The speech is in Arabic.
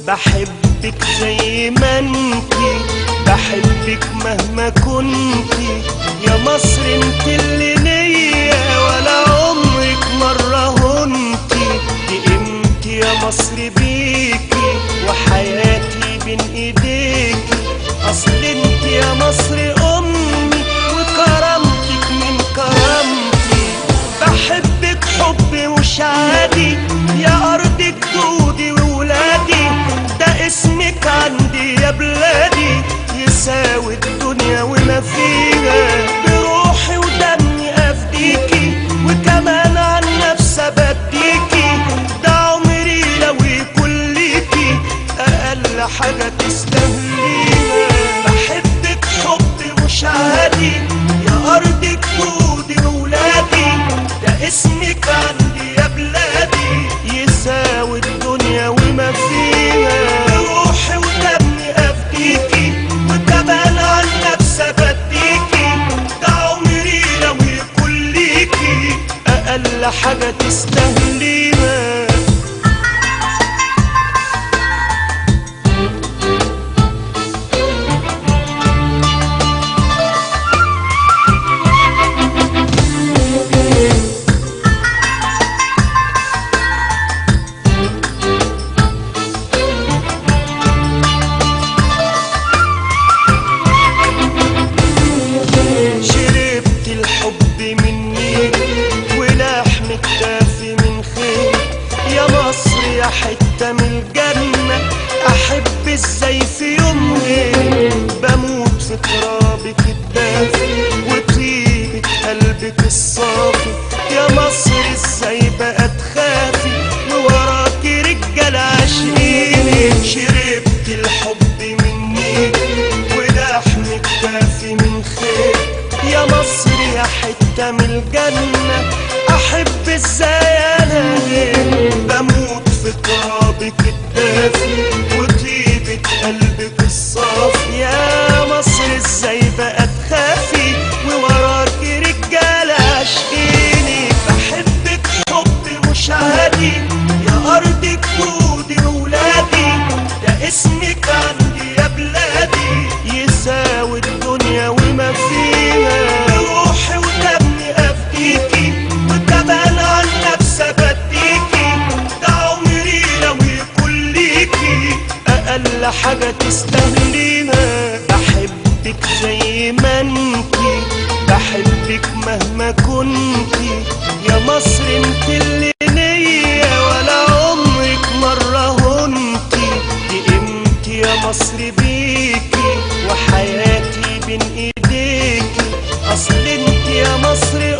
بحبك زي ما انتي، بحبك مهما كنتي يا مصر، انت اللي ليا ولا عمرك مرة هنتي. دي قيمتي يا مصر بيكي وحياتي بين ايديكي، اصل انت يا مصر امي وكرامتك من كرامتي. بحبك حب مش عادي يا ارض جدودي وولادي، ده اسمك عندي يا بلادي يساوي الدنيا وما فيها. بروحي ودمي افديكي وكمان عن نفسي بديكي، ده عمري لو يكون ليكي اقل حاجه تستاهليها. بحبك حب مش عادي يا ارض جدودي وولادي، ده اسمك عندي يا بلادي يساوي الدنيا وما فيها. بروحي ودمي افديكي وكمان عن نفسي بديكي، ده عمري لو يكون ليكي اقل حاجه تستاهليها. حتة من الجنة أحب ازاي في يوم غيرك، بموت في ترابك الدافي وطيبة قلبك الصافي. يا مصر ازاي بقى تخافي ووراكي رجالة عاشقينك. شربت الحب مني ولحمك كافي من خير، يا مصر يا حتة من الجنة أحب ازاي أنا غيرك، بموت في ترابك الدافي وطيبة قلبك الصافي. يا مصر ازاي بقى تخافي ووراكي رجالة عاشقينك. بحبك حب مش عادي يا أرض جدودي وولادي، ده اسمك عندي يا بلادي يساوي الدنيا وما فيها. بروحي ودمي أفديكي وكمان عن نفسي بديكي، ده عمري لو يكون ليكي أقل حاجة تستاهليها. بحبك زي ما انتي، بحبك مهما كنتي يا مصر، انت اللي ليا ولا عمرك مرة هنتي. دي قيمتي يا مصر بيكي وحياتي بين ايديكي، اصل انت يا مصر